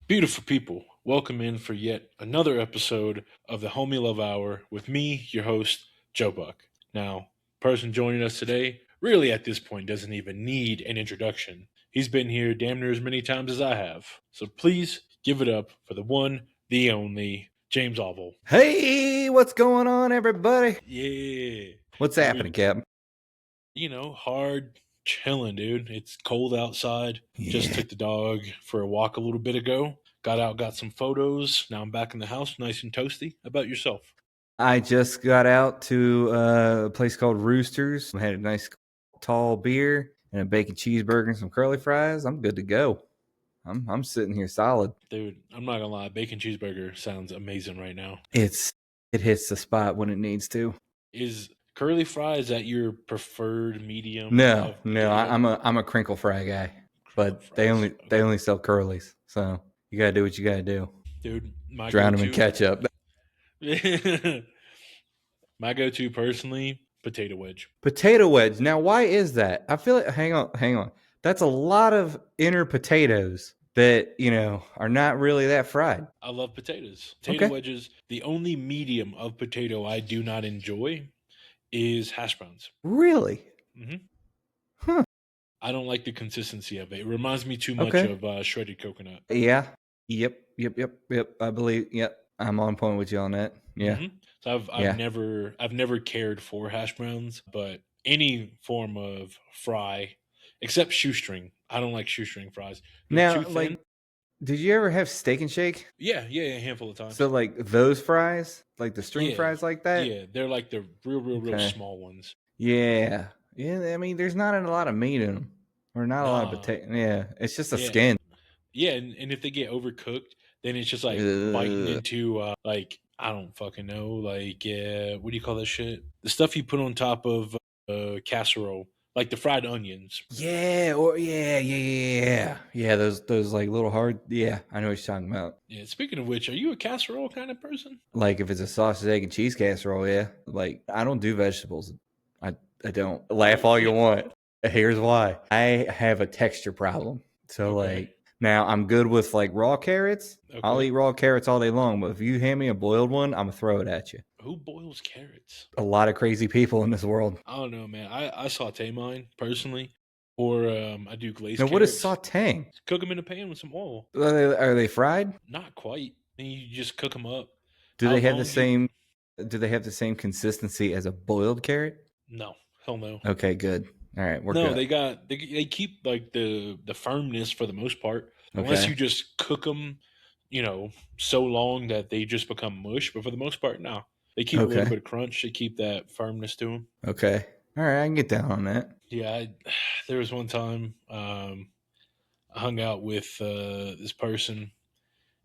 Beautiful people, welcome in for yet another episode of the Homie Love Hour with me, your host, Joe Buck. Now, person joining us today really at this point doesn't even need an introduction. He's been here damn near as many times as I have. So please give it up for the one, the only, James Oval. Hey, what's going on, everybody? Yeah. What's Dude, happening, Cap? hard chilling, dude. It's cold outside. Just Yeah, took the dog for a walk a little bit ago. Got out, got some photos. Now I'm back in the house, nice and toasty. How about yourself? I just got out to a place called Roosters. I had a nice tall beer and a bacon cheeseburger and some curly fries. I'm good to go. I'm sitting here solid. Dude, I'm not gonna lie, bacon cheeseburger sounds amazing right now. It hits the spot when it needs to. Is curly fries at your preferred medium No, of no, I, potato? I'm a crinkle fry guy, Crinkle but they fries. only they Okay. only sell curlies, so you gotta do what you gotta do. Dude, my Drown them in go-to ketchup. my go-to personally, potato wedge. Potato wedge. Now, why is that? I feel like, hang on. That's a lot of inner potatoes that, are not really that fried. I love potatoes. Potato Okay. wedges. The only medium of potato I do not enjoy is hash browns. Really? hmm Huh. I don't like the consistency of it. It reminds me too much Okay. of shredded coconut. Yeah. Yep. I believe, yep. I'm on point with you on that. Yeah. So I've Yeah. never cared for hash browns, but any form of fry, except shoestring. I don't like shoestring fries. They're too Now, thin. like, did you ever have Steak and Shake? Yeah, a handful of So, times. like, those fries, like the string Yeah, fries like that? yeah. They're like the real Okay. small ones. Yeah. Yeah. I mean, there's not a lot of meat in them, or not a lot of Nah, potato. Yeah. It's just a yeah, skin. yeah. And if they get overcooked, then it's just like biting Ugh. into like I don't fucking know, like what do you call that shit? The stuff you put on top of casserole, like the fried onions. Yeah, or yeah. Those like little hard. Yeah, I know what you're talking about. Yeah. Speaking of which, are you a casserole kind of person? Like if it's a sausage, egg, and cheese casserole. Yeah, like I don't do vegetables. I I don't. Laugh all you Yeah. want. Here's why. I have a texture problem. So Okay. like now I'm good with like raw carrots. I'll Okay. eat raw carrots all day long, but if you hand me a boiled one, I'm gonna throw it at you. Who boils carrots? A lot of crazy people in this world. I don't know, man. I saute mine personally, or I do glazed Now, what is carrots. sautéing? Cook them in a pan with some oil. Are they fried? Not quite. And you just cook them up. Do How they have the long you? same do they have the same consistency as a boiled carrot? No, hell no. Okay, good. All right, we're No, good. they keep like the firmness for the most part, unless Okay. you just cook them, so long that they just become mush. But for the most part, no, they keep a little Okay. bit of crunch. They keep that firmness to them. Okay. All right, I can get down on that. Yeah, there was one time I hung out with this person,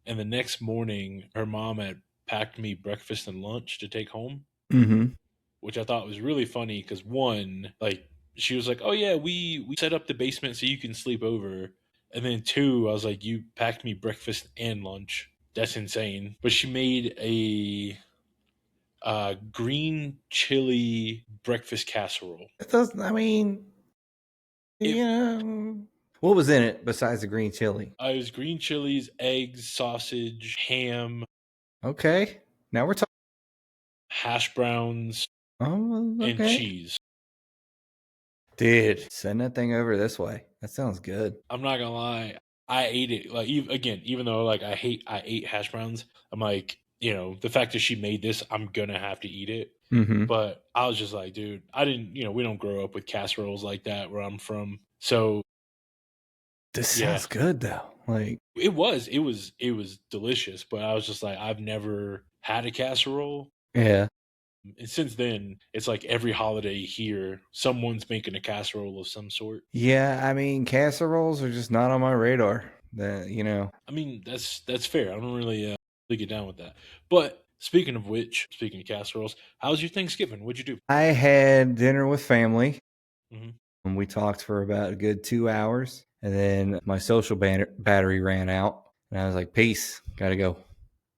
and the next morning, her mom had packed me breakfast and lunch to take home, Mhm. which I thought was really funny because one, like, she was like, "Oh yeah, we set up the basement so you can sleep over," and then two, I was like, "You packed me breakfast and lunch. That's insane." But she made a green chili breakfast casserole. It does I mean, It what was in it besides the green chili? it was green chilies, eggs, sausage, ham, Okay. Now we're talking. hash browns, Oh, and okay. cheese. Dude, send that thing over this way. That sounds good. I'm not gonna lie, I ate it. Like again, even though like I ate hash browns, I'm like, the fact that she made this, I'm gonna have to eat it. Mhm. But I was just like, dude, I didn't, we don't grow up with casseroles like that where I'm from. So This yeah, sounds good though. Like, it was delicious. But I was just like, I've never had a casserole. yeah. And since then, it's like every holiday here, someone's making a casserole of some sort. Yeah, I mean, casseroles are just not on my radar. That. I mean, that's fair. I don't really get down with that. But speaking of casseroles, how's your Thanksgiving? What'd you do? I had dinner with family, hmm and we talked for about a good 2 hours. And then my social battery ran out, and I was like, "Peace, gotta go."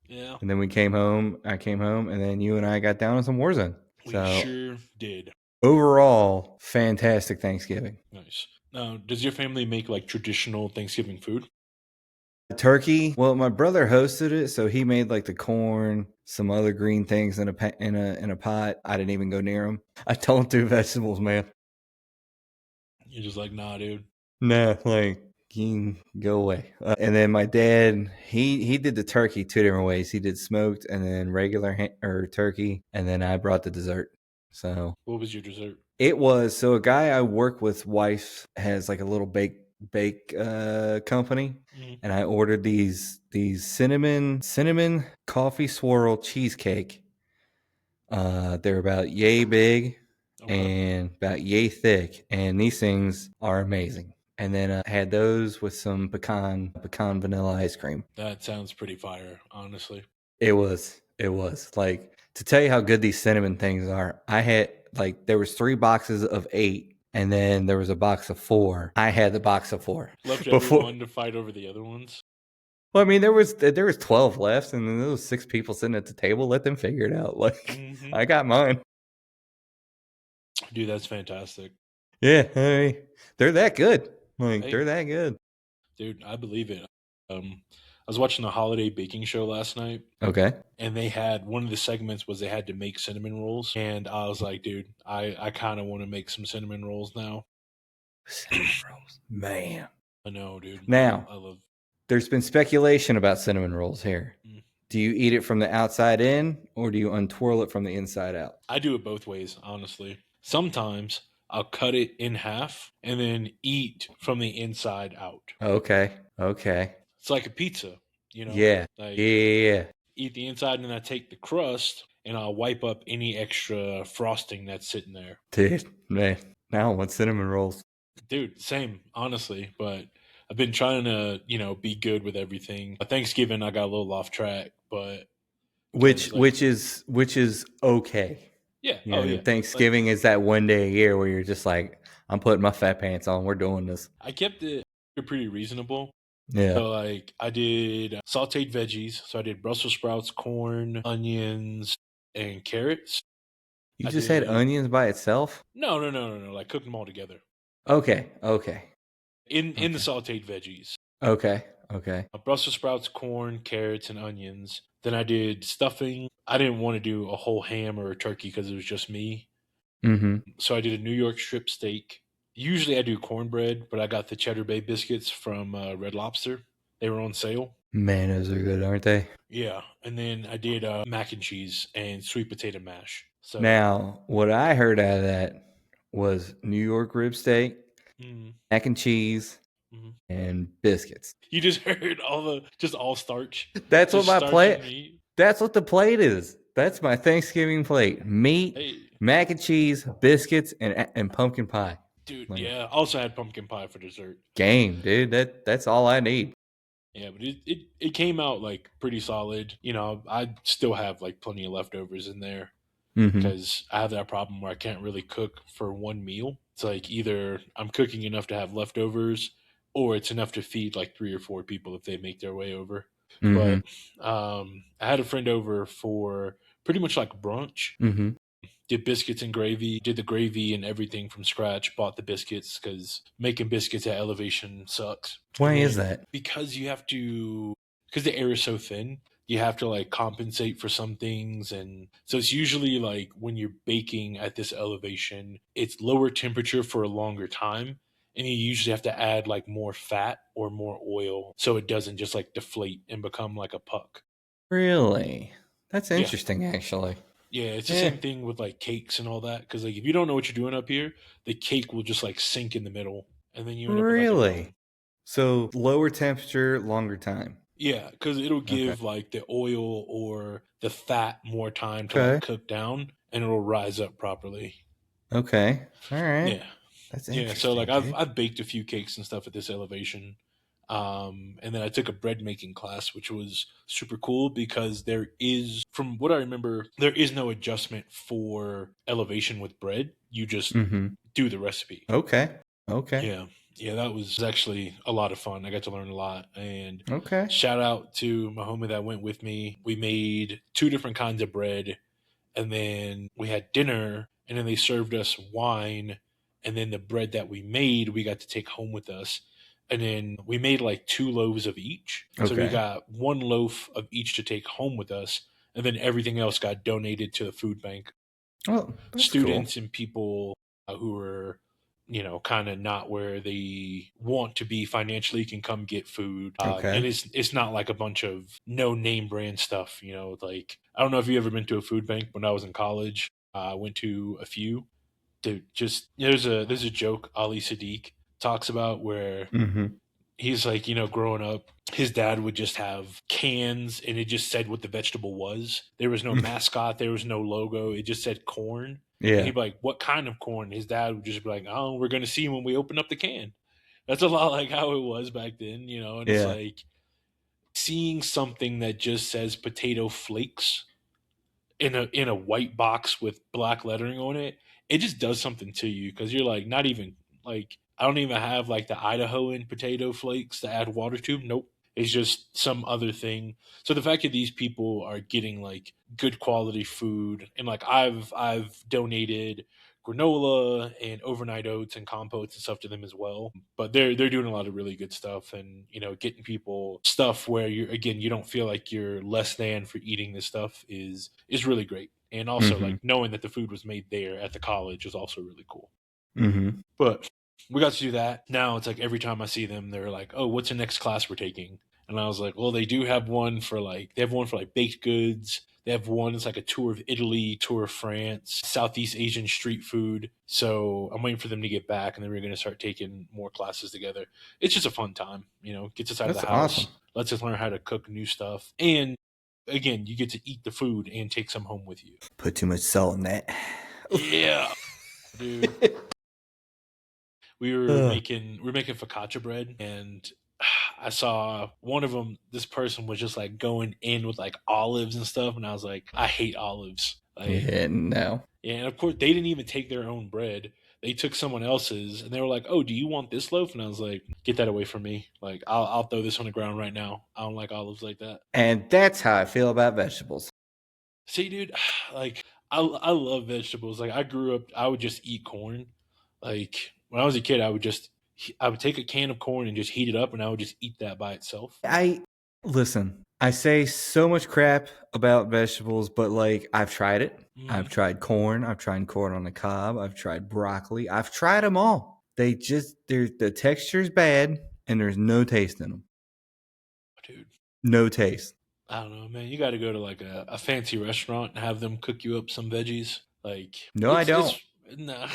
Yeah, And then we came home. I came home, and then you and I got down on some Warzone. we So sure did. overall, fantastic Thanksgiving. Nice. Now, does your family make like traditional Thanksgiving food? Turkey. Well, my brother hosted it, so he made like the corn, some other green things in a pot. I didn't even go near them. I don't do vegetables, man. You're just like, nah, dude. Nah, like you can go away. And then my dad, he did the turkey two different ways. He did smoked and then regular or turkey, and then I brought the dessert. So What was your dessert? it was a guy I work with. Wife has like a little bake company, and I ordered these cinnamon coffee swirl cheesecake. They're about yay big and about yay thick, and these things are amazing. And then I had those with some pecan vanilla ice cream. That sounds pretty fire, honestly. It was like, to tell you how good these cinnamon things are. I had like, there was 3 boxes of 8, and then there was a box of 4. I had the box of 4 Left before. everyone to fight over the other ones. Well, I mean, there was 12 left, and then there was 6 people sitting at the table. Let them figure it out. Like, I got mine. Dude, that's fantastic. Yeah, I mean, they're that good. Like, they're that good. Dude, I believe it. I was watching the holiday baking show last night. Okay. And they had, one of the segments was they had to make cinnamon rolls. And I was like, dude, I kind of want to make some cinnamon rolls now. Cinnamon rolls. Man. I know, dude. Now, I love. There's been speculation about cinnamon rolls here. Do you eat it from the outside in, or do you untwirl it from the inside out? I do it both ways, honestly. Sometimes I'll cut it in half and then eat from the inside out. Okay. It's like a pizza, you know? Yeah. Like, yeah. Eat the inside and then I take the crust and I'll wipe up any extra frosting that's sitting there. Dude, man. Now I want cinnamon rolls. Dude, same, honestly. But I've been trying to, be good with everything. Thanksgiving, I got a little off track, but which is okay. Yeah. Yeah. Thanksgiving is that one day a year where you're just like, I'm putting my fat pants on. We're doing this. I kept it pretty reasonable. Yeah. So like I did sauteed veggies. So I did Brussels sprouts, corn, onions, and carrots. You just had onions by itself? No. Like cooked them all together. Okay. In the sauteed veggies. Okay. Brussels sprouts, corn, carrots, and onions. Then I did stuffing. I didn't want to do a whole ham or a turkey because it was just me. Mm-hmm. So I did a New York strip steak. Usually I do cornbread, but I got the Cheddar Bay biscuits from Red Lobster. They were on sale. Man, those are good, aren't they? Yeah. And then I did mac and cheese and sweet potato mash. So now, what I heard out of that was New York rib steak, mac and cheese, and biscuits. You just heard all starch. That's what my plate. That's what the plate is. That's my Thanksgiving plate: meat, mac and cheese, biscuits, and pumpkin pie. Dude, yeah. I also had pumpkin pie for dessert. Game, dude. That's all I need. Yeah, but it came out like pretty solid. I still have like plenty of leftovers in there because I have that problem where I can't really cook for one meal. It's like either I'm cooking enough to have leftovers, or it's enough to feed like 3 or 4 people if they make their way over. But I had a friend over for pretty much like brunch. Did biscuits and gravy, did the gravy and everything from scratch, bought the biscuits because making biscuits at elevation sucks. Why is that? Because the air is so thin, you have to like compensate for some things. And so it's usually like when you're baking at this elevation, it's lower temperature for a longer time. And you usually have to add like more fat or more oil so it doesn't just like deflate and become like a puck. Really? That's interesting, actually. Yeah, it's the same thing with like cakes and all that. Because like if you don't know what you're doing up here, the cake will just like sink in the middle, and then you end up with, like, so lower temperature, longer time. Yeah, because it'll give like the oil or the fat more time to like cook down, and it'll rise up properly. Okay, all right. Yeah, that's interesting. Yeah, so like I've baked a few cakes and stuff at this elevation. And then I took a bread making class, which was super cool because there is, from what I remember, there is no adjustment for elevation with bread. You just do the recipe. Okay. Yeah, that was actually a lot of fun. I got to learn a lot. And shout out to my homie that went with me. We made 2 different kinds of bread, and then we had dinner, and then they served us wine, and then the bread that we made, we got to take home with us. and then we made like 2 loaves of each. So we Okay. got 1 loaf of each to take home with us, and then everything else got donated to the food bank. Oh, that's cool. Students and people who are, kind of not where they want to be financially can come get food. And Okay. it's not like a bunch of no name brand stuff. Like I don't know if you ever been to a food bank. When I was in college, I went to a few. Dude, just there's a joke Ali Sadiq talks about where Mm-hmm. he's like, growing up, his dad would just have cans and it just said what the vegetable was. There was no mascot, there was no logo. It just said corn. And Yeah. he'd be like, "What kind of corn?" His dad would just be like, "Oh, we're gonna see when we open up the can." That's a lot like how it was back then, and it's Yeah. like seeing something that just says potato flakes in a white box with black lettering on it, it just does something to you because you're like not even like I don't even have like the Idahoan potato flakes to add water to. Nope. It's just some other thing. So the fact that these people are getting like good quality food and like I've donated granola and overnight oats and compotes and stuff to them as well. But they're doing a lot of really good stuff and getting people stuff where you don't feel like you're less than for eating this stuff is really great. And also Mm-hmm. like knowing that the food was made there at the college is also really cool. Mm-hmm. But we got to do that. Now it's like every time I see them, they're like, "Oh, what's the next class we're taking?" And I was like, "Well, they have one for like baked goods. They have one that's like a tour of Italy, tour of France, Southeast Asian street food." So I'm waiting for them to get back, and then we're going to start taking more classes together. It's just a fun time, gets us out of That's the awesome. house, lets us learn how to cook new stuff, and again, you get to eat the food and take some home with you. Put too much salt in that. Yeah, dude. we were Ugh. making we were making focaccia bread, and I saw one of them. This person was just like going in with like olives and stuff, and I was like, I hate olives. Like, Yeah, no. yeah, and of course they didn't even take their own bread. They took someone else's, and they were like, "Oh, do you want this loaf?" And I was like, "Get that away from me! Like, I'll throw this on the ground right now. I don't like olives like that." And that's how I feel about vegetables. See, dude, like I love vegetables. Like I grew up, I would just eat corn. Like when I was a kid, I would take a can of corn and just heat it up, and I would just eat that by itself. I listen, I say so much crap about vegetables, but like I've tried it. Mm-hmm. I've tried corn. I've tried corn on the cob. I've tried broccoli. I've tried them all. The texture's bad and there's no taste in them. Dude, No taste. I don't know, man. You got to go to like a fancy restaurant and have them cook you up some veggies. Like No, I it's don't. nah.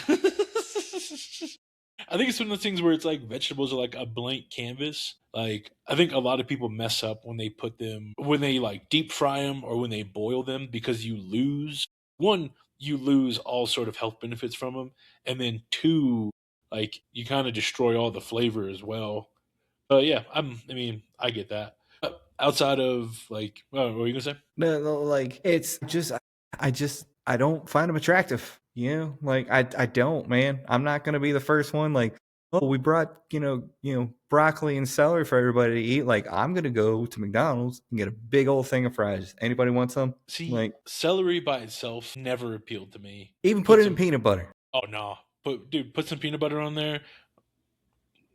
I think it's one of those things where it's like vegetables are like a blank canvas. Like I think a lot of people mess up when they like deep fry them or when they boil them because you lose all sort of health benefits from them, and then two, like you kind of destroy all the flavor as well. But yeah, I mean, I get that. Outside of like, what were you gonna say? No, like it's just I don't find them attractive. You know, like I don't, man. I'm not gonna be the first one. Like, oh, we brought broccoli and celery for everybody to eat. Like, I'm gonna go to McDonald's and get a big old thing of fries. Anybody want some? See, Like, celery by itself never appealed to me. even put Put it in some, peanut butter. oh no, put some peanut butter on there.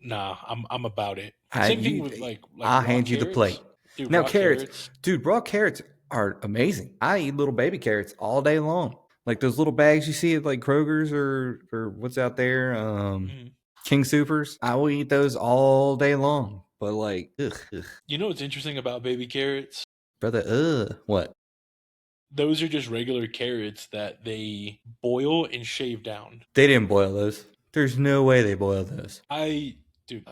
Nah, I'm about it. Same thing with like I'll raw hand you the plate. carrots, dude. Now Raw carrots, carrots. dude, raw carrots are amazing. I eat little baby carrots all day long. Like those little bags you see at like Kroger's or what's out there, Mhm. King Supers. I will eat those all day long. But like, ugh, You know what's interesting about baby carrots? brother, what? Those are just regular carrots that they boil and shave down. They didn't boil those. There's no way they boiled those. Dude,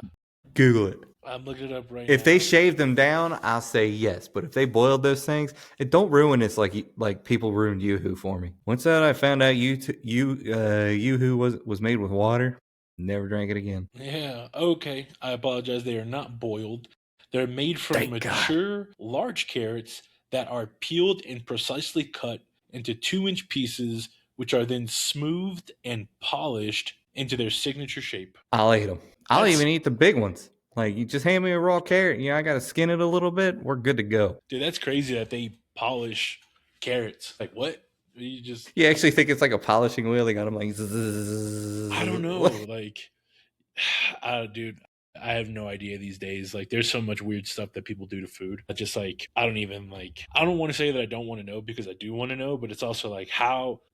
Google it. I'm looking it up right If they now. shaved them down, I'll say yes. But if they boiled those things, it don't ruin this like people ruined YooHoo for me. Once that I found out YooHoo was made with water, never drank it again. Yeah, okay. I apologize. They are not boiled. They're made from Thank God. mature, large carrots that are peeled and precisely cut into 2-inch pieces, which are then smoothed and polished into their signature shape. I'll eat them. I'll That's, even eat the big ones. Like you just hand me a raw carrot. I got to skin it a little bit. We're good to go. dude, that's crazy that they polish carrots. Like, what? You just, You actually think it's like a polishing wheel? They got them like. I don't know. Like, dude, I have no idea these days. Like, there's so much weird stuff that people do to food. I just like, I don't even like, I don't want to say that I don't want to know because I do want to know, but it's also like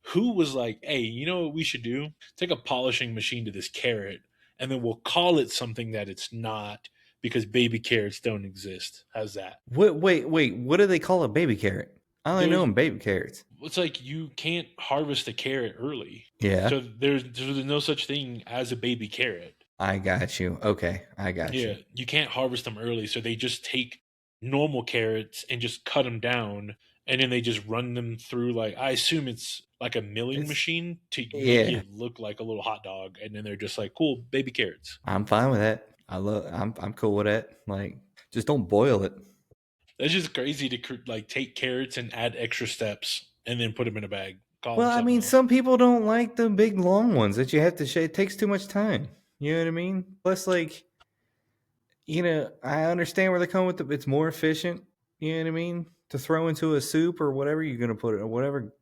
who was like, hey, you know what we should do? Take a polishing machine to this carrot and then we'll call it something that it's not because baby carrots don't exist. How's that? Wait. What do they call a baby carrot? I only know There's them baby carrots. It's like you can't harvest a carrot early. Yeah, So there's no such thing as a baby carrot. I got you. Okay, I got Yeah, you. you can't harvest them early, so they just take normal carrots and just cut them down, and then they just run them through like I assume it's like a milling It's machine to make yeah. it look like a little hot dog, and then they're just like cool baby carrots. I'm fine with that. I'm cool with that. Like, just don't boil it. That's just crazy to like take carrots and add extra steps and then put them in a bag. Call them Well, I something mean, else. some people don't like the big long ones that you have to shave. It takes too much time. You know what I mean? Plus, like, I understand where they're coming with it's more efficient. You know what I mean? To throw into a soup or whatever you're gonna put it, or whatever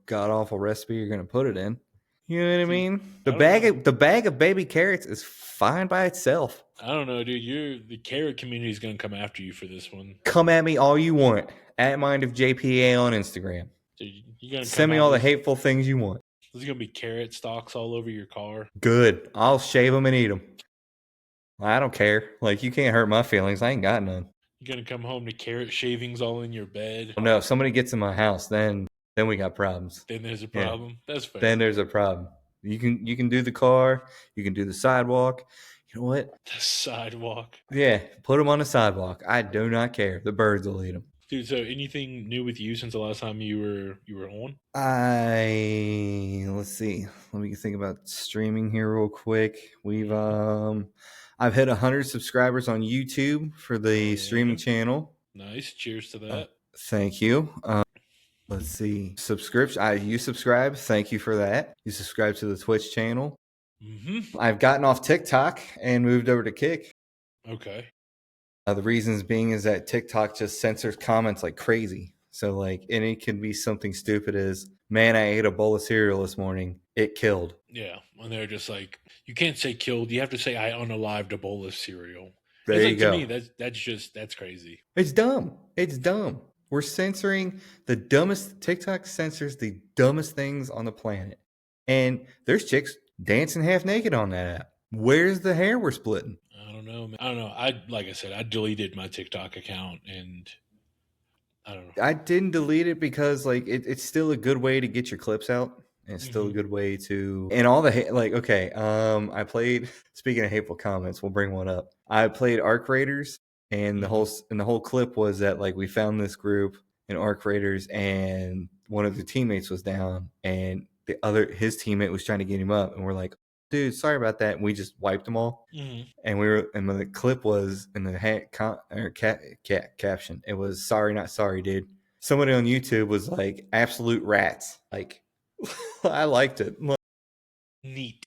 god awful recipe you're gonna put it in. You know what I See, mean? I don't know. The bag of baby carrots is fine by itself. I don't know, dude. The carrot community is gonna come after you for this one. Come at me all you want. At Mind of JPA on Instagram. Dude, you're gonna come Send me out. all the hateful things you want. There's gonna be carrot stalks all over your car. Good. I'll shave them and eat them. I don't care. Like, you can't hurt my feelings. I ain't got none. You're gonna come home to carrot shavings all in your bed. No, if somebody gets in my house, then we got problems. Then there's a Yeah. problem. That's fair. Then there's a problem. You can do the car. You can do the sidewalk. You know what? The sidewalk. Yeah, put them on the sidewalk. I do not care. The birds will eat them. Dude, so anything new with you since the last time you were on? Let's see. Let me think about streaming here real quick. I've hit 100 subscribers on YouTube for the streaming channel. Nice. Cheers to that. Thank you. Let's see. Subscription. You subscribe. Thank you for that. You subscribe to the Twitch channel. Mm-hmm. I've gotten off TikTok and moved over to Kick. Okay. The reasons being is that TikTok just censors comments like crazy. So like, and it can be something stupid as, man, I ate a bowl of cereal this morning. It killed. Yeah. And they're just like, you can't say killed. You have to say I unalived a bowl of cereal. There it's you like, go. To me, that's crazy. It's dumb. It's dumb. We're censoring the dumbest. TikTok censors the dumbest things on the planet. And there's chicks dancing half naked on that app. Where's the hair we're splitting? I don't know, man. I don't know. Like I said, I deleted my TikTok account and I don't know. I didn't delete it because like it's still a good way to get your clips out. And it's still a good way to, and all the okay. I played. Speaking of hateful comments, we'll bring one up. I played Arc Raiders, and the whole clip was that like we found this group in Arc Raiders, and one of the teammates was down, and his teammate was trying to get him up, and we're like, dude, sorry about that. And we just wiped them all, and the clip was in the caption. It was sorry, not sorry, dude. Somebody on YouTube was like, absolute rats, like. I liked it. Neat.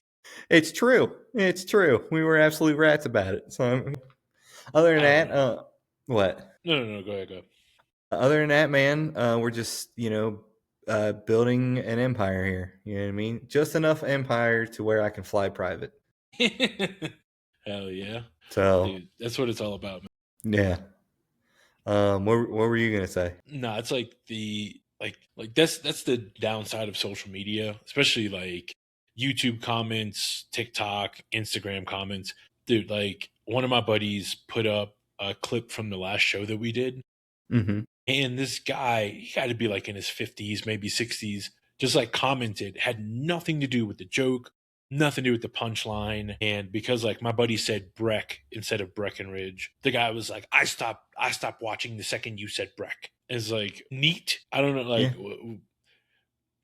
It's true. It's true. We were absolute rats about it. So, other than that, what? No. Go ahead. Other than that, man, we're just building an empire here. You know what I mean? Just enough empire to where I can fly private. Hell yeah! So, dude, that's what it's all about, man. Yeah. What were you gonna say? No, it's like that's the downside of social media, especially like YouTube comments, TikTok, Instagram comments. Dude, like one of my buddies put up a clip from the last show that we did. Mm-hmm. And this guy, he had to be like in his 50s, maybe 60s, just like commented, had nothing to do with the joke, nothing to do with the punchline. And because like my buddy said Breck instead of Breckenridge, the guy was like, I stopped watching the second you said Breck. It's like neat. I don't know, like, yeah.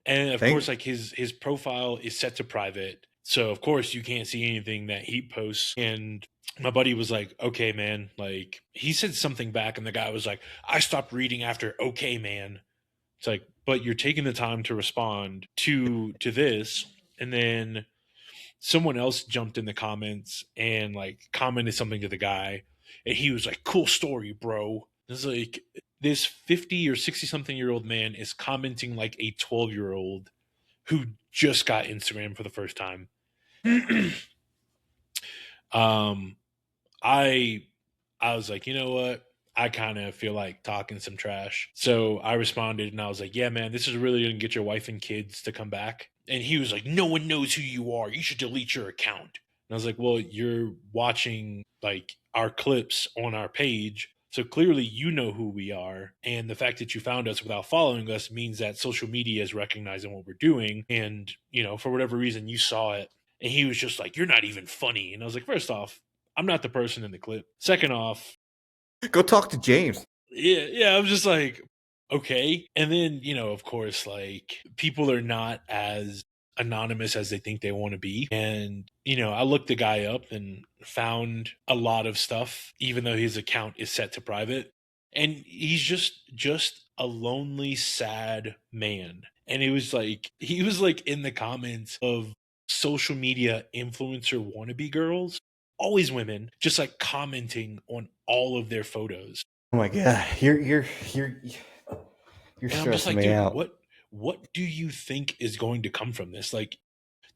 And of course, like his profile is set to private, so of course you can't see anything that he posts. And my buddy was like, okay, man, like he said something back, and the guy was like, I stopped reading after okay, man. It's like, but you're taking the time to respond to this, and then someone else jumped in the comments and like commented something to the guy, and he was like, cool story, bro. It's like this 50 or 60 something year old man is commenting like a 12-year-old who just got Instagram for the first time. I was like, you know what? I kind of feel like talking some trash. So I responded and I was like, yeah, man, this is really going to get your wife and kids to come back. And he was like, no one knows who you are. You should delete your account. And I was like, well, you're watching like our clips on our page. So clearly you know who we are. And the fact that you found us without following us means that social media is recognizing what we're doing. And, you know, for whatever reason, you saw it. And he was just like, you're not even funny. And I was like, first off, I'm not the person in the clip. Second off, Go talk to James. yeah, I'm just like, okay. And then, you know, of course, like people are not as anonymous as they think they want to be. And, you know, I looked the guy up and found a lot of stuff, even though his account is set to private. And he's just a lonely, sad man. And it was like he was like in the comments of social media influencer wannabe girls, always women, just like commenting on all of their photos. Oh my god, you're And I'm just stressing like, me dude, out. what do you think is going to come from this? Like,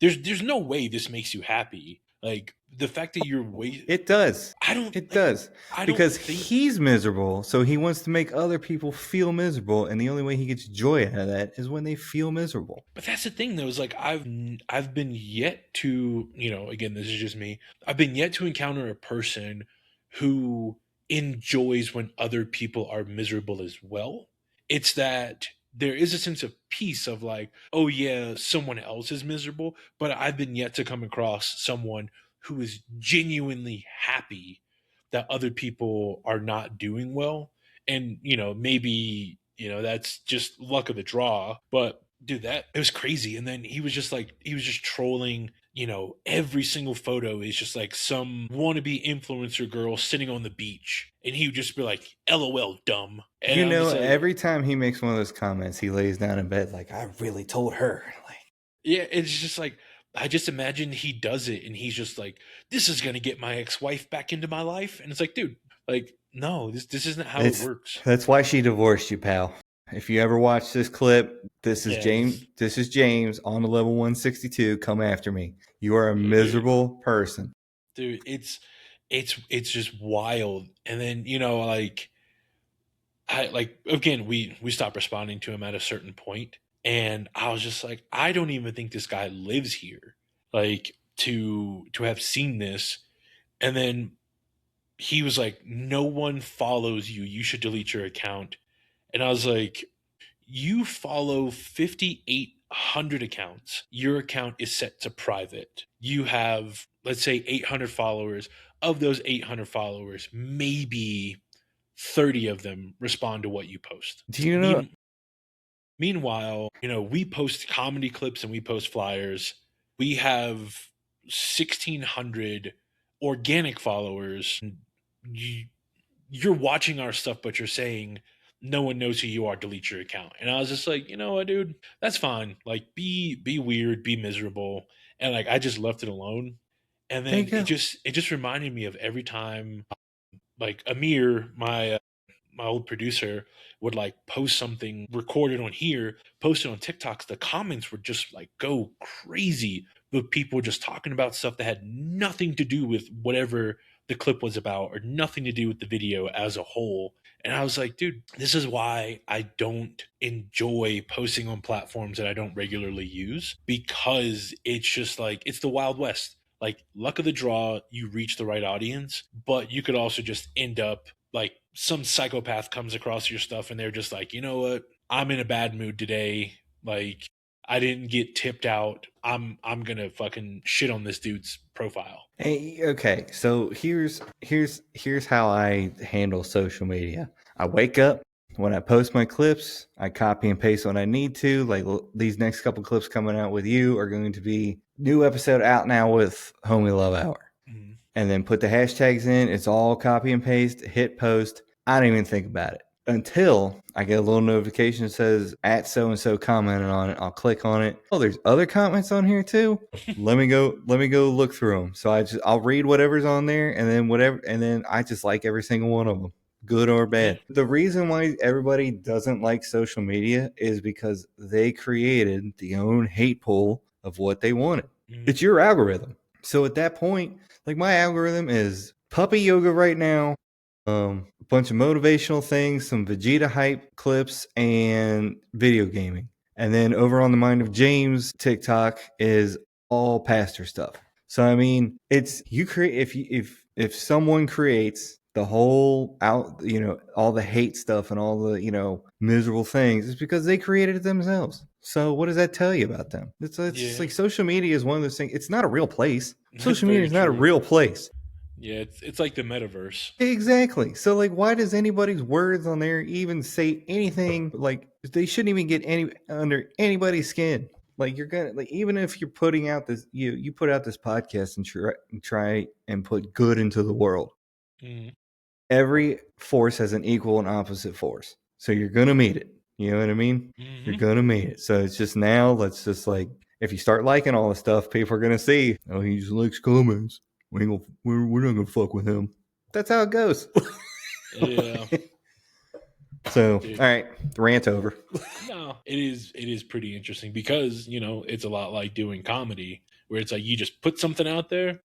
there's no way this makes you happy. Like the fact that you're It does. I don't It like, does. I don't Because think. he's miserable, so he wants to make other people feel miserable, and the only way he gets joy out of that is when they feel miserable. But that's the thing, though. Is like I've been yet to, you know, again, this is just me. I've been yet to encounter a person who enjoys when other people are miserable as well. It's that there is a sense of peace of like, oh yeah, someone else is miserable, but I've been yet to come across someone who is genuinely happy that other people are not doing well. And, you know, maybe, you know, that's just luck of the draw, but dude, that it was crazy. And then he was just like, he was just trolling, you know, every single photo is just like some wannabe influencer girl sitting on the beach. And he would just be like, LOL, dumb. And You I'm know, just like, every time he makes one of those comments, he lays down in bed like, I really told her. Like, yeah, it's just like, I just imagine he does it and he's just like, this is going to get my ex wife back into my life. And it's like, dude, like, no, this isn't how it it's works. that's why she divorced you, pal. If you ever watch this clip, this is Yeah, James. This is James on the level 162. Come after me. You are a miserable person. dude, it's just wild. And then, you know, like, I like again we stopped responding to him at a certain point, and I was just like, I don't even think this guy lives here, like to have seen this. And then he was like, no one follows you, you should delete your account. And I was like, you follow 5,800 accounts, your account is set to private, you have, let's say, 800 followers. Of those 800 followers, maybe 30 of them respond to what you post. Do you know? Meanwhile, you know, we post comedy clips and we post flyers. We have 1,600 organic followers. You, you're watching our stuff, but you're saying no one knows who you are. Delete your account. And I was just like, you know what, dude, that's fine. Like, be weird, be miserable, and like I just left it alone. And There you then go. it just reminded me of every time, like Amir, my old producer, would like post something recorded on here, post it on TikToks, the comments would just like go crazy with people just talking about stuff that had nothing to do with whatever the clip was about or nothing to do with the video as a whole. And I was like, dude, this is why I don't enjoy posting on platforms that I don't regularly use, because it's just like it's the Wild West. Like, luck of the draw, you reach the right audience, but you could also just end up like some psychopath comes across your stuff and they're just like, you know what? I'm in a bad mood today. Like, I didn't get tipped out. I'm gonna fucking shit on this dude's profile. Hey, okay, so here's how I handle social media. I wake up, when I post my clips, I copy and paste when I need to. Like these next couple clips coming out with you are going to be new episode out now with Homie Love Hour. Mhm. And then put the hashtags in. It's all copy and paste, hit post. I don't even think about it until I get a little notification that says at so and so commented on it. I'll click on it. Oh, there's other comments on here too. Let me go look through them. So I'll read whatever's on there, and then I just like every single one of them, good or Yeah. bad. The reason why everybody doesn't like social media is because they created the own hate pool of what they wanted. Mhm. It's your algorithm. So at that point, like my algorithm is puppy yoga right now, a bunch of motivational things, some Vegeta hype clips, and video gaming. And then over on the Mind of James TikTok is all pastor stuff. So I mean, it's you create if someone creates the whole out, all the hate stuff and all the miserable things, it's because they created it themselves. So what does that tell you about them? It's Yeah. like social media is one of those things. It's not a real place. That's Social media very is not a true. real place. Yeah, it's like the metaverse. Exactly. So like, why does anybody's words on there even say anything? Like, they shouldn't even get under anybody's skin. Like, you're gonna, like, even if you're putting out this, you put out this podcast and try and put good into the world. Mm-hmm. Every force has an equal and opposite force. So you're gonna meet it. You know what I mean? Mm-hmm. You're gonna meet it. So it's just now. Let's just like, if you start liking all the stuff, people are gonna see. Oh, he just likes comments. We're not gonna fuck with him. That's how it goes. Yeah. So, Dude. all right, rant over. No, it is pretty interesting because, it's a lot like doing comedy where it's like you just put something out there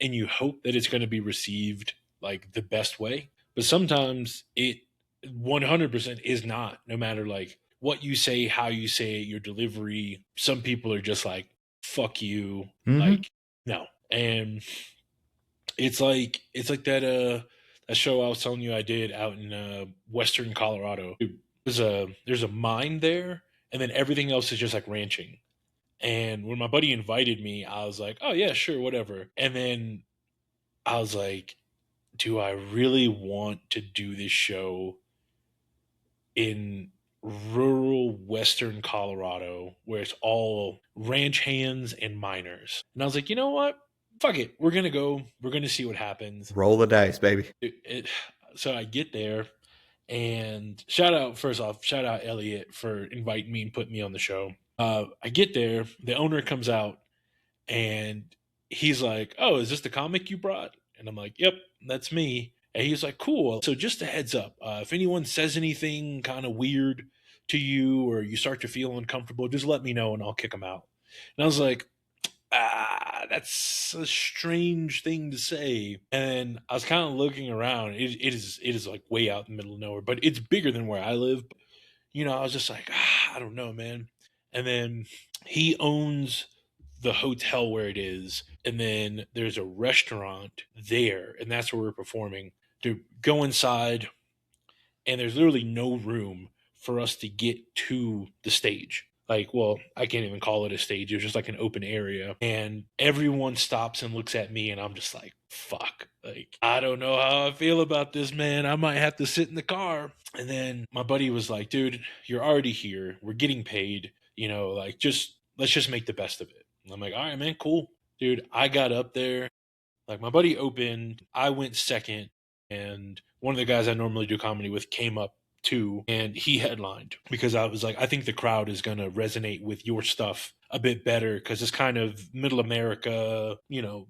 and you hope that it's going to be received like the best way. But sometimes it 100% is not, no matter like what you say, how you say it, your delivery. Some people are just like, fuck you. Like, no. And it's like that show I was telling you I did out in Western Colorado. There's a mine there, and then everything else is just like ranching. And when my buddy invited me, I was like, "Oh yeah, sure, whatever." And then I was like, "Do I really want to do this show in rural Western Colorado where it's all ranch hands and miners?" And I was like, "You know what? Fuck it. We're gonna go. We're gonna see what happens." Roll the dice, baby. So I get there, and first off, shout out Elliot for inviting me and putting me on the show. I get there, the owner comes out, and he's like, "Oh, is this the comic you brought?" And I'm like, "Yep, that's me." And he's like, "Cool. So just a heads up, if anyone says anything kind of weird to you or you start to feel uncomfortable, just let me know and I'll kick them out." And I was like, that's a strange thing to say. And I was kind of looking around. It is like way out in the middle of nowhere, but it's bigger than where I live. I was just like, I don't know, man. And then he owns the hotel where it is, and then there's a restaurant there, and that's where we're performing. To go inside, and there's literally no room for us to get to the stage. Like, well, I can't even call it a stage. It was just like an open area. And everyone stops and looks at me, and I'm just like, fuck. Like, I don't know how I feel about this, man. I might have to sit in the car. And then my buddy was like, dude, you're already here. We're getting paid. Like, let's just make the best of it. And I'm like, all right, man, cool. Dude, I got up there. Like, my buddy opened. I went second. And one of the guys I normally do comedy with came up too, and he headlined because I was like, I think the crowd is going to resonate with your stuff a bit better because it's kind of middle America,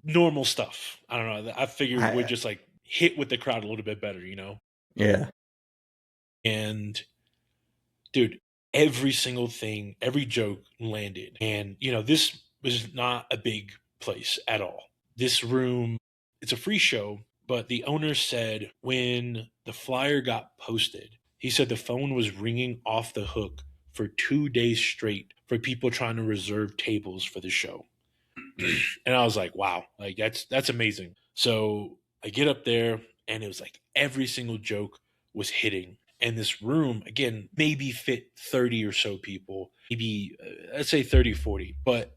normal stuff. I don't know. I figured we'd just like hit with the crowd a little bit better, Yeah. And dude, every single thing, every joke landed. And, this was not a big place at all. This room, it's a free show, but the owner said when the flyer got posted, he said the phone was ringing off the hook for 2 days straight for people trying to reserve tables for the show. And I was like, wow, like that's amazing. So I get up there, and it was like every single joke was hitting. And this room, again, maybe fit 30 or so people, maybe let's say 30, 40, but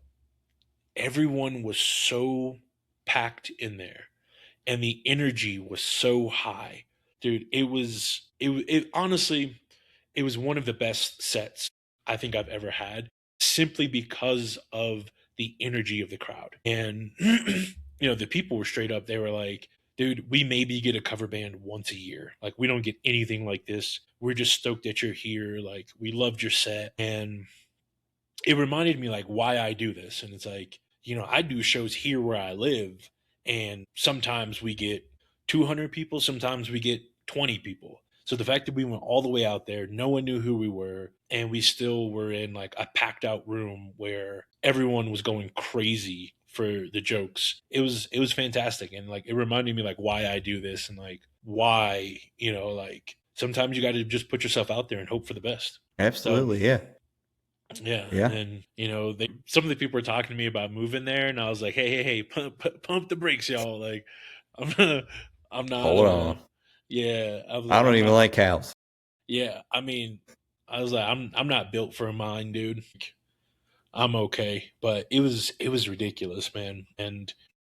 everyone was so packed in there, and the energy was so high. Dude, it honestly, it was one of the best sets I think I've ever had, simply because of the energy of the crowd. And the people were straight up, they were like, dude, we maybe get a cover band once a year. Like, we don't get anything like this. We're just stoked that you're here. Like, we loved your set. And it reminded me like why I do this. And it's like, I do shows here where I live, and sometimes we get 200 people, sometimes we get 20 people. So the fact that we went all the way out there, no one knew who we were, and we still were in like a packed out room where everyone was going crazy for the jokes. It was fantastic, and like it reminded me like why I do this and like why, you know, like sometimes you got to just put yourself out there and hope for the best. So Absolutely, yeah. yeah, and Yeah. then you know some of the people were talking to me about moving there, and I was like, hey, pump the brakes, y'all. Like I'm I'm not Hold on. yeah, I was I like don't I'm even not like cows. yeah, I mean, I was like I'm not built for a mine, dude. I'm okay, but it was ridiculous, man. And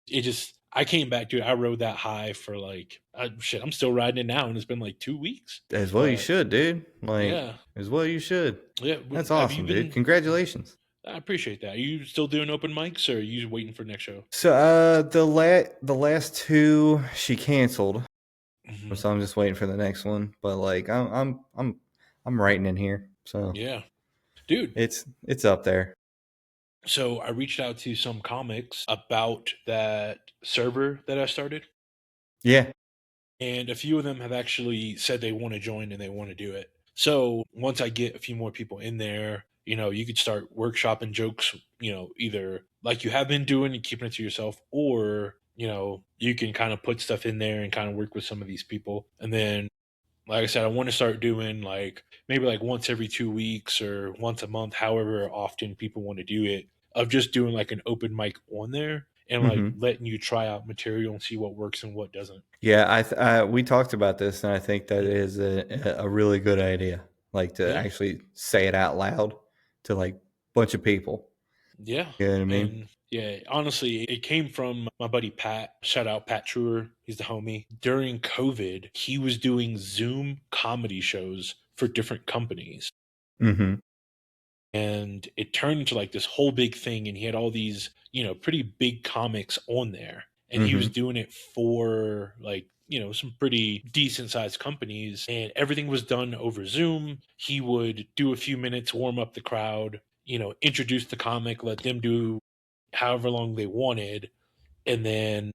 it just I came back to it. I rode that high for like shit. I'm still riding it now, and it's been like 2 weeks. As well you But should, dude. Like, yeah, as well you should. yeah. That's Have you awesome, dude. been? Congratulations. I appreciate that. Are you still doing open mics, or are you waiting for next show? So the last two she canceled. Hmm. So I'm just waiting for the next one. But like I'm writing in here. So Yeah, dude. it's up there. So I reached out to some comics about that server that I started, Yeah. and a few of them have actually said they want to join and they want to do it. So once I get a few more people in there, you know, you could start workshopping jokes, you know, either like you have been doing and keeping it to yourself, or, you know, you can kind of put stuff in there and kind of work with some of these people. And then, like I said, I want to start doing like maybe like once every 2 weeks or once a month, however often people want to do it, of just doing like an open mic on there and like Hmm. letting you try out material and see what works and what doesn't. Yeah, we talked about this, and I think that is a really good idea. Like to Yeah. actually say it out loud to like bunch of people. Yeah. You know what I mean? And yeah, honestly, it came from my buddy Pat. Shout out Pat Truer. He's the homie. During COVID, he was doing Zoom comedy shows for different companies. Mm-hmm. And it turned into like this whole big thing. And he had all these, you know, pretty big comics on there. And he was Mm-hmm. doing it for like, you know, some pretty decent sized companies. And everything was done over Zoom. He would do a few minutes, warm up the crowd, you know, introduce the comic, let them do however long they wanted, and then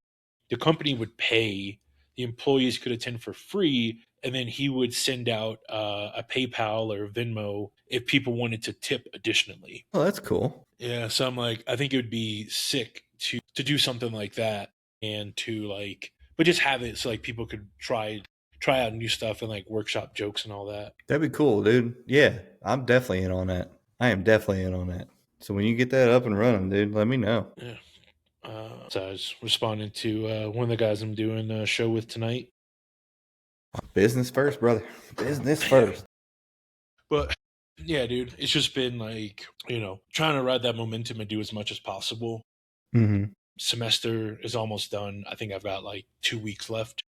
the company would pay. The employees could attend for free, and then he would send out a PayPal or Venmo if people wanted to tip additionally. Oh, that's cool. Yeah, so I'm like, I think it would be sick to do something like that and to like, but just have it so like people could try out new stuff and like workshop jokes and all that. That'd be cool, dude. Yeah, I'm definitely in on that. I am definitely in on that. So when you get that up and running, dude, let me know. Yeah. So I was responding to one of the guys I'm doing a show with tonight. Business first, brother. Business first. But yeah, dude, it's just been like, you know, trying to ride that momentum and do as much as possible. Mm-hmm. Semester is almost done. I think I've got like 2 weeks left.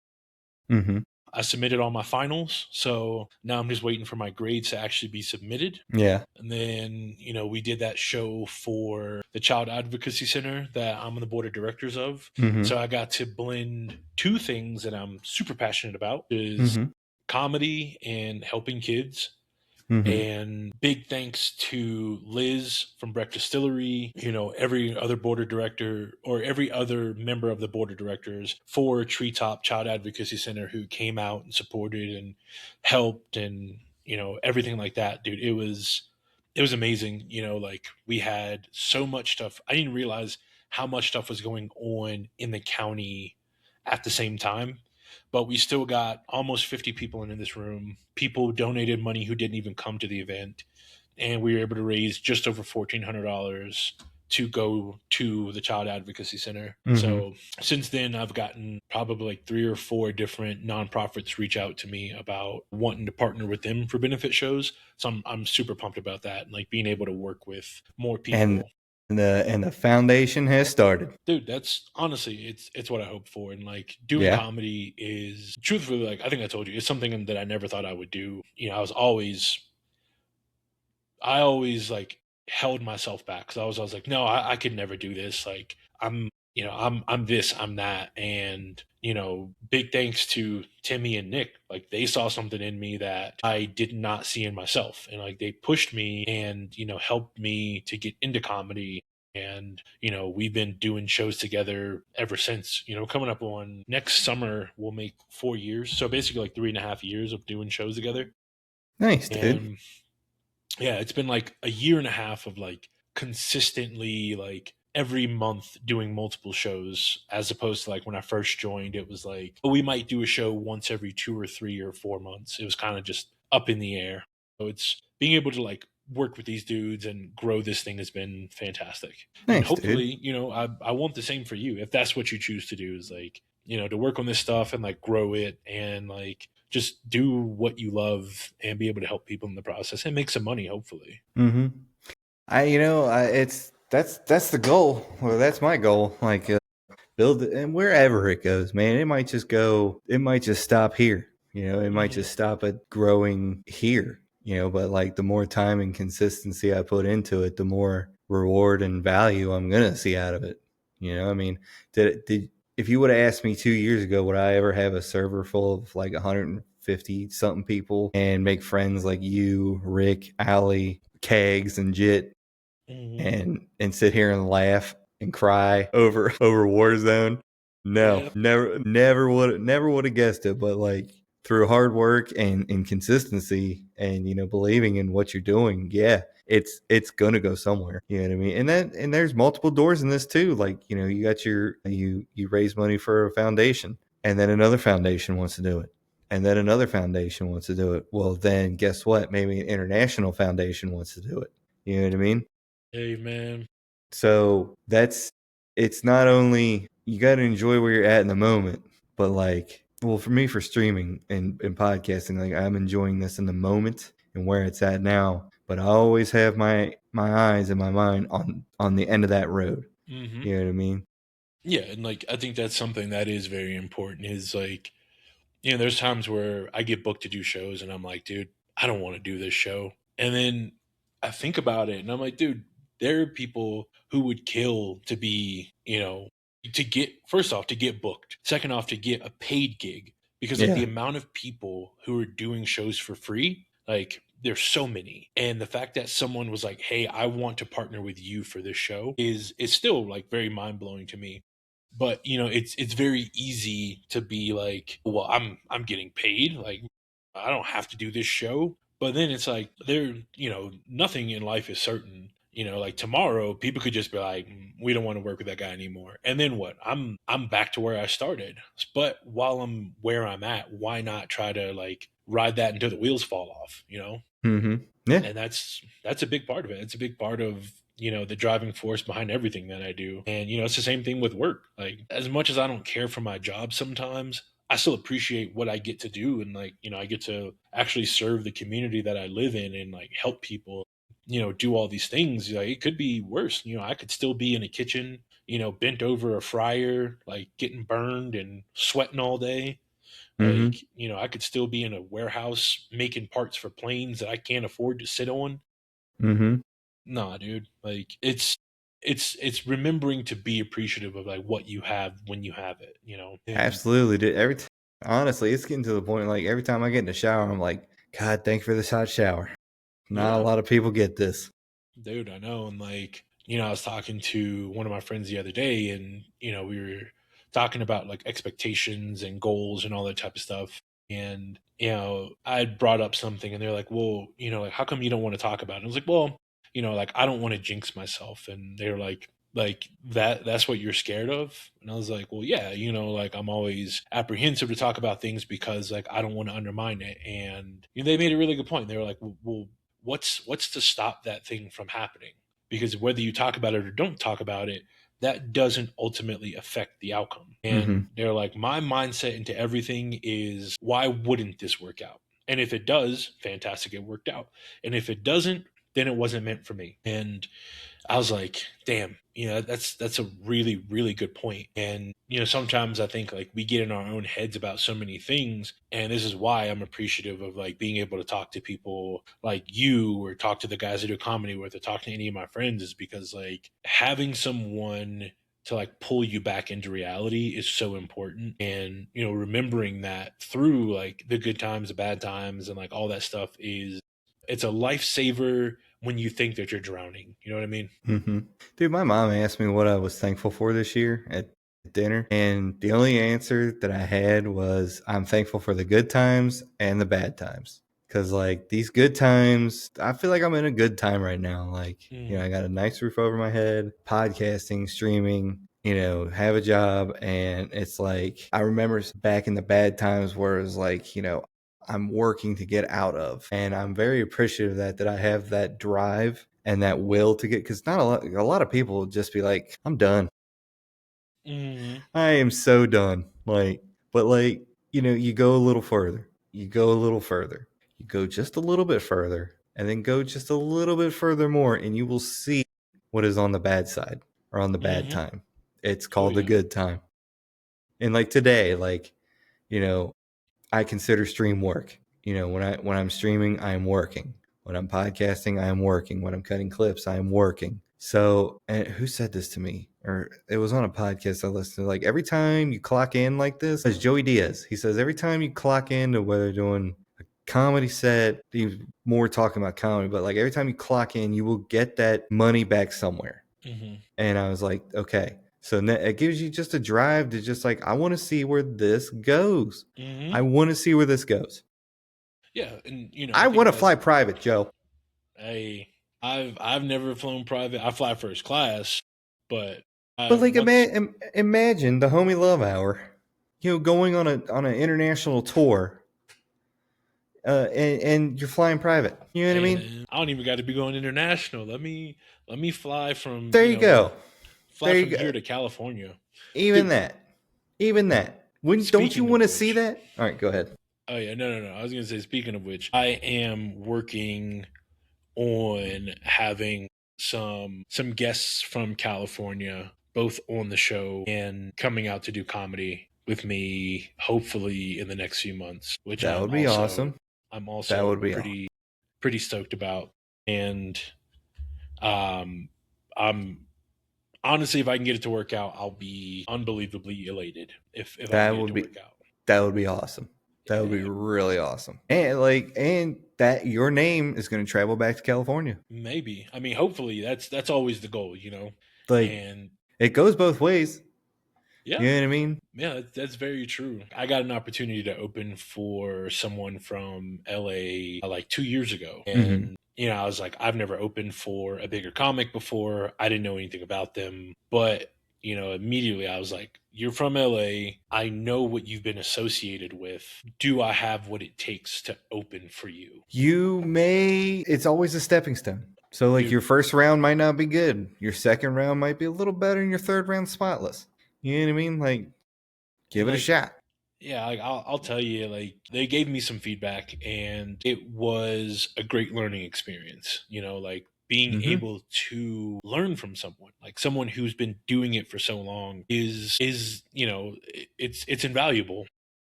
Mm-hmm. I submitted all my finals, so now I'm just waiting for my grades to actually be submitted. Yeah. And then, you know, we did that show for the Child Advocacy Center that I'm on the board of directors of. Mm-hmm. So I got to blend two things that I'm super passionate about is Mm-hmm. comedy and helping kids. Mm-hmm. And big thanks to Liz from Breck Distillery, you know, every other board of director or every other member of the board of directors for Treetop Child Advocacy Center who came out and supported and helped and, you know, everything like that, dude. It was amazing. You know, like we had so much stuff. I didn't realize how much stuff was going on in the county at the same time, but we still got almost 50 people in this room. People donated money who didn't even come to the event, and we were able to raise just over $1,400 to go to the Child Advocacy Center. Mm-hmm. So since then, I've gotten probably like 3 or 4 different nonprofits reach out to me about wanting to partner with them for benefit shows. So I'm super pumped about that and like being able to work with more people. And the foundation has started. Dude, that's honestly it's what I hope for. And like doing Yeah. comedy is truthfully, like I think I told you, it's something that I never thought I would do. You know, I always like held myself back because I was like, no, I could never do this. Like I'm, you know, I'm this, I'm that. And, you know, big thanks to Timmy and Nick. Like they saw something in me that I did not see in myself. And like they pushed me and, you know, helped me to get into comedy. And, you know, we've been doing shows together ever since. You know, coming up on next summer, we'll make 4 years. So basically like 3.5 years of doing shows together. Nice, dude. And yeah, it's been like a year and a half of like consistently like every month doing multiple shows, as opposed to like when I first joined, it was like, oh, we might do a show once every 2 or 3 or 4 months. It was kind of just up in the air. So it's being able to like work with these dudes and grow this thing has been fantastic. And Nice, dude. hopefully, I want the same for you if that's what you choose to do, is like, to work on this stuff and like grow it and like just do what you love and be able to help people in the process and make some money, hopefully. Mm-hmm. It's that's the goal. Well, that's my goal. Like build it, and wherever it goes, man, it might just go. It might just stop here. It might just stop at growing here. But like the more time and consistency I put into it, the more reward and value I'm gonna see out of it. I mean, did if you would have asked me 2 years ago, would I ever have a server full of like 150 something people and make friends like you, Rick, Allie, Kegs, and Jit, and sit here and laugh and cry over Warzone? No, Yeah. never would have guessed it. But like through hard work and consistency and believing in what you're doing, yeah, it's gonna go somewhere. You know what I mean? And there's multiple doors in this too. Like you got you raise money for a foundation, and then another foundation wants to do it, and then another foundation wants to do it. Well, then guess what? Maybe an international foundation wants to do it. You know what I mean? Hey, man. So it's not only you got to enjoy where you're at in the moment, but like, well, for me, for streaming and podcasting, like I'm enjoying this in the moment and where it's at now. But I always have my eyes and my mind on the end of that road. Mm-hmm. You know what I mean? Yeah, and like I think that's something that is very important. Is like, there's times where I get booked to do shows, and I'm like, dude, I don't want to do this show. And then I think about it, and I'm like, dude, there are people who would kill to be, to get, first off, to get booked. Second off, to get a paid gig, because like the Yeah. amount of people who are doing shows for free, like there's so many. And the fact that someone was like, hey, I want to partner with you for this show is still like very mind blowing to me. But it's very easy to be like, well, I'm getting paid, like I don't have to do this show. But then it's like, there, nothing in life is certain. Like tomorrow people could just be like, we don't want to work with that guy anymore, and then what? I'm back to where I started. But while I'm where I'm at, why not try to like ride that until the wheels fall off? Mm-hmm. Yeah. And that's a big part of it. It's a big part of the driving force behind everything that I do. And it's the same thing with work. Like as much as I don't care for my job sometimes, I still appreciate what I get to do, and like I get to actually serve the community that I live in and like help people, do all these things. Like it could be worse. I could still be in a kitchen, bent over a fryer, like getting burned and sweating all day. Mm-hmm. Like, I could still be in a warehouse making parts for planes that I can't afford to sit on. Mm-hmm. Nah, dude. Like it's remembering to be appreciative of like what you have when you have it. And Absolutely, dude. Honestly, it's getting to the point like every time I get in the shower, I'm like, God, thank you for this hot shower. Not a yeah, lot of people get this. dude, I know. And like, I was talking to one of my friends the other day, and we were talking about like expectations and goals and all that type of stuff. And I brought up something, and they're like, well, like how come you don't want to talk about it? And I was like, well, like I don't want to jinx myself. And they were like that's what you're scared of. And I was like, well, yeah, like I'm always apprehensive to talk about things because like I don't want to undermine it. And they made a really good point. They were like, well, what's to stop that thing from happening? Because whether you talk about it or don't talk about it, that doesn't ultimately affect the outcome. And Mm-hmm. they're like, my mindset into everything is, why wouldn't this work out? And if it does, fantastic, it worked out. And if it doesn't, then it wasn't meant for me. And I was like, damn, that's a really, really good point. And, sometimes I think like we get in our own heads about so many things. And this is why I'm appreciative of like being able to talk to people like you, or talk to the guys I do comedy with, or talk to any of my friends, is because like having someone to like pull you back into reality is so important. And, remembering that through like the good times, the bad times, and like all that stuff it's a lifesaver when you think that you're drowning. You know what I mean? Mm-hmm. Dude, my mom asked me what I was thankful for this year at dinner, and the only answer that I had was I'm thankful for the good times and the bad times. Because like these good times, I feel like I'm in a good time right now. Like, I got a nice roof over my head, podcasting, streaming, have a job. And it's like, I remember back in the bad times where it was like, I'm working to get out of. And I'm very appreciative that I have that drive and that will to get, because not a lot of people will just be like, I'm done. I am so done. But you go a little further. You go a little further. You go just a little bit further, and then go just a little bit further more, and you will see what is on the bad side or on the bad time. It's called the good time. And like today, I consider stream work. When I'm streaming, I am working. When I'm podcasting, I am working. When I'm cutting clips, I am working. So, and who said this to me? Or it was on a podcast I listened to. Like every time you clock in like this, as Joey Diaz, he says every time you clock in to whether doing a comedy set, he's more talking about comedy, but like every time you clock in, you will get that money back somewhere. And I was like, okay. So it gives you just a drive to just like, I want to see where this goes. I want to see where this goes. Yeah, and I want to fly private, Joe. I've never flown private. I fly first class, but like imagine the Homie Love Hour, going on an international tour, and you're flying private. You know what I mean? I don't even got to be going international. Let me fly from there. You go. Fly from here to California. Even that. Don't you want to see that? All right, go ahead. Oh yeah, no. I was gonna say, speaking of which, I am working on having some guests from California both on the show and coming out to do comedy with me, hopefully in the next few months. Which that would be awesome. I'm also pretty stoked about, and I'm honestly, if I can get it to work out, I'll be unbelievably elated. If that would work out, that would be awesome. That would be really awesome. And that your name is going to travel back to California. Maybe. I mean, hopefully that's always the goal, and it goes both ways. Yeah. You know what I mean? Yeah, that's very true. I got an opportunity to open for someone from LA like 2 years ago. And I was like, I've never opened for a bigger comic before. I didn't know anything about them, but immediately I was like, you're from LA. I know what you've been associated with. Do I have what it takes to open for you? It's always a stepping stone. So your first round might not be good. Your second round might be a little better, and your third round spotless. You know what I mean? Like, give it a shot. Yeah, I'll tell you, they gave me some feedback, and it was a great learning experience. Being able to learn from someone who's been doing it for so long is it's invaluable.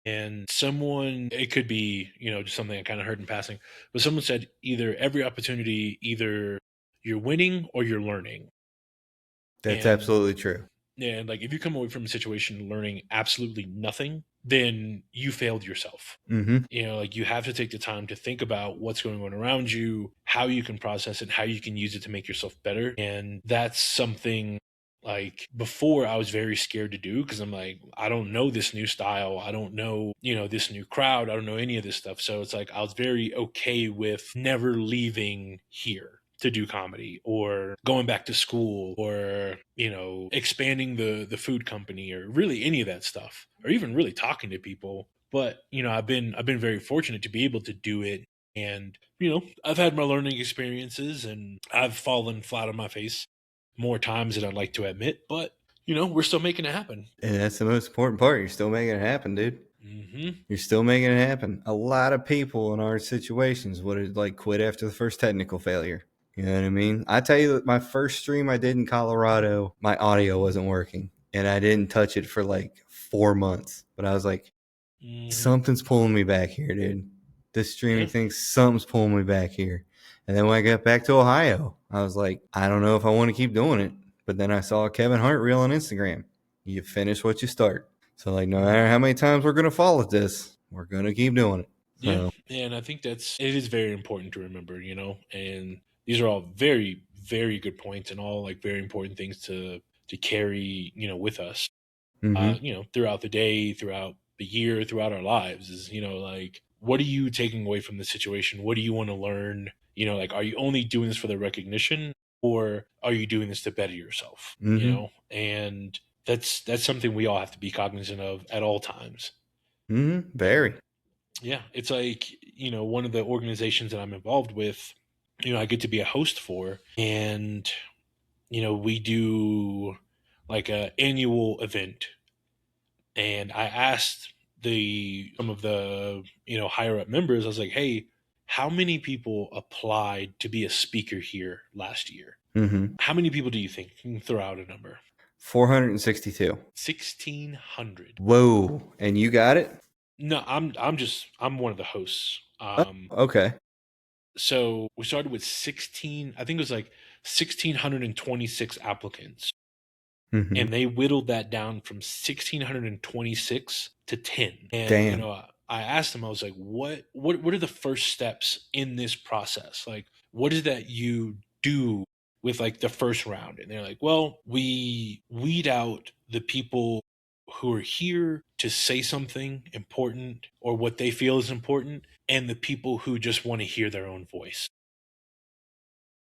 And it could be just something I kind of heard in passing, but someone said either every opportunity, either you're winning or you're learning. That's absolutely true. Yeah, and if you come away from a situation learning absolutely nothing, then you failed yourself. You have to take the time to think about what's going on around you, how you can process it, how you can use it to make yourself better. And that's something before I was very scared to do, because I'm like, I don't know this new style. I don't know, this new crowd. I don't know any of this stuff. So it's like I was very okay with never leaving here to do comedy, or going back to school, or expanding the food company, or really any of that stuff, or even really talking to people. But I've been very fortunate to be able to do it, and I've had my learning experiences, and I've fallen flat on my face more times than I'd like to admit, but we're still making it happen. And that's the most important part. You're still making it happen, dude. You're still making it happen. A lot of people in our situations would have quit after the first technical failure. You know what I mean? I tell you that my first stream I did in Colorado, my audio wasn't working, and I didn't touch it for 4 months. But I was like, something's pulling me back here, dude. This streaming thing, something's pulling me back here. And then when I got back to Ohio, I was like, I don't know if I want to keep doing it. But then I saw a Kevin Hart reel on Instagram. You finish what you start. So no matter how many times we're going to fall at this, we're going to keep doing it. So. Yeah, and I think it is very important to remember, and these are all very, very good points, and all very important things to carry, with us, throughout the day, throughout the year, throughout our lives. Is what are you taking away from the situation? What do you want to learn? Like, are you only doing this for the recognition, or are you doing this to better yourself? Mm-hmm. And that's something we all have to be cognizant of at all times. Mm-hmm. Very. Yeah, it's like, one of the organizations that I'm involved with, I get to be a host for, and we do like a annual event, and I asked some of the higher up members. I was like, hey, how many people applied to be a speaker here last year? Mm-hmm. How many people do you think? You can throw out a number. 462. 1,600. Whoa. And you got it? No, I'm one of the hosts. Oh, okay. So we started with 16. I think it was like 1,626 applicants, Mm-hmm. and they whittled that down from 1,626 to 10. And Damn. I asked them, I was like, what are the first steps in this process? Like, what is that you do with like the first round? And they're like, well, we weed out the people who are here to say something important or what they feel is important, and the people who just want to hear their own voice.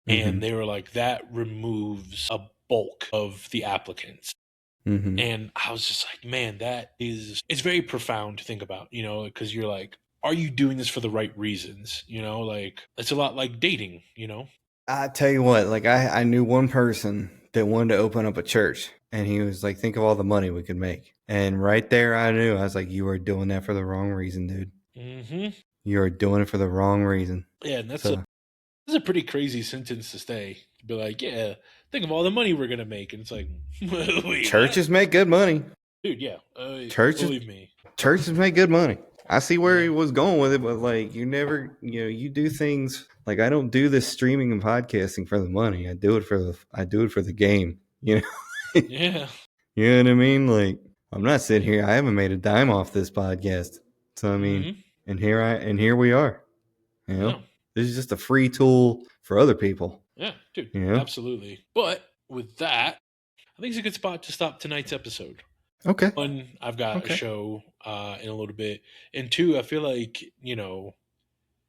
Mm-hmm. And they were like, that removes a bulk of the applicants. Mm-hmm. And I was just like, man, it's very profound to think about, because you're like, are you doing this for the right reasons? Like, it's a lot like dating. I tell you what, like I knew one person that wanted to open up a church, and he was like, think of all the money we could make. And right there I knew, I was like, you are doing that for the wrong reason, dude. Mm-hmm. You are doing it for the wrong reason. Yeah, and So that's a pretty crazy sentence to say. To be like, yeah, think of all the money we're gonna make, and it's like, wait, churches make good money. dude, yeah, Churches believe me, churches make good money. I see where Yeah. he was going with it, but like you never, you do things like I don't do this streaming and podcasting for the money. I do it for the game. Yeah, You know what I mean? Like I'm not sitting here. I haven't made a dime off this podcast. So I mean, mm-hmm. and here we are. Yeah, This is just a free tool for other people. yeah, dude, You know? absolutely. But with that, I think it's a good spot to stop tonight's episode. Okay. One, I've got a Okay. show in a little bit, and two, I feel like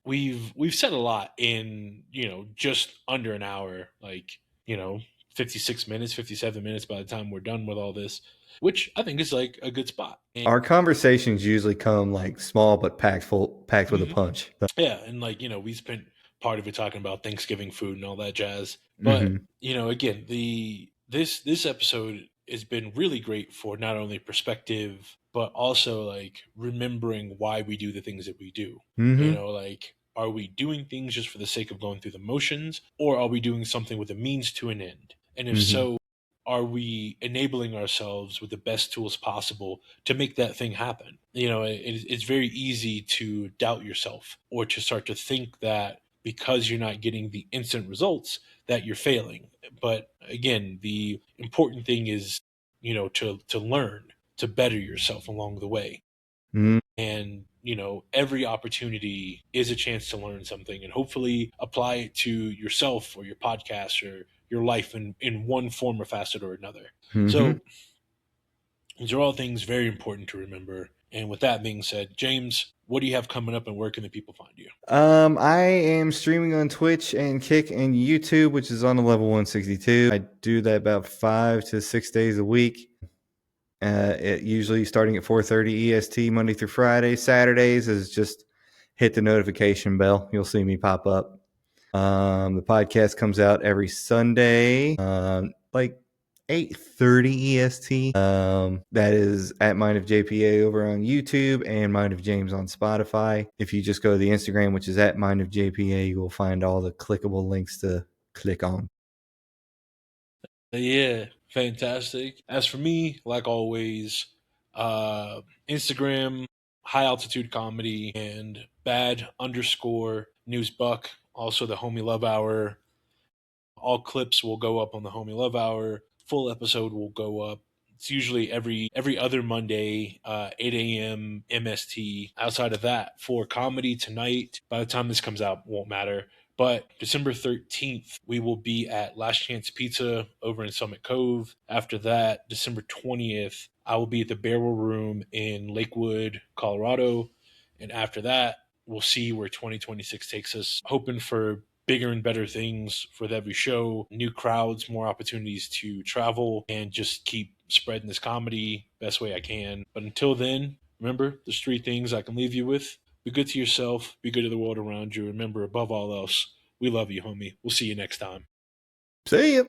we've said a lot in just under an hour, like 56 minutes, 57 minutes by the time we're done with all this, which I think is like a good spot. And, Our conversations usually come like small but packed with a punch. yeah, and like we spent part of it talking about Thanksgiving food and all that jazz. But again, this episode has been really great for not only perspective but also like remembering why we do the things that we do. Like, are we doing things just for the sake of going through the motions, or are we doing something with a means to an end? And if so, are we enabling ourselves with the best tools possible to make that thing happen? It's very easy to doubt yourself or to start to think that because you're not getting the instant results that you're failing. But again, the important thing is, to learn, to better yourself along the way. And every opportunity is a chance to learn something and hopefully apply it to yourself or your podcast or your life in one form or facet or another. So these are all things very important to remember. And with that being said, James, what do you have coming up and where can the people find you? I am streaming on Twitch and Kick and YouTube, which is on the level 162. I do that about 5 to 6 days a week. It usually starting at 4:30 EST Monday through Friday. Saturdays is just hit the notification bell. You'll see me pop up. The podcast comes out every Sunday, like 8:30 EST. That is at Mind of JPA over on YouTube and Mind of James on Spotify. If you just go to the Instagram, which is at Mind of JPA, you will find all the clickable links to click on. Yeah, fantastic. As for me, like always, Instagram, High Altitude Comedy, and bad_newsbuck. Also, the Homie Love Hour. All clips will go up on the Homie Love Hour. Full episode will go up. It's usually every other Monday, 8 a.m. MST. Outside of that, for comedy tonight, by the time this comes out, won't matter. But December 13th, we will be at Last Chance Pizza over in Summit Cove. After that, December 20th, I will be at the Barrel Room in Lakewood, Colorado. And after that, we'll see where 2026 takes us. Hoping for bigger and better things for every show, new crowds, more opportunities to travel, and just keep spreading this comedy best way I can. But until then, remember, there's 3 things I can leave you with. Be good to yourself, be good to the world around you. Remember, above all else, we love you, homie. We'll see you next time. See ya.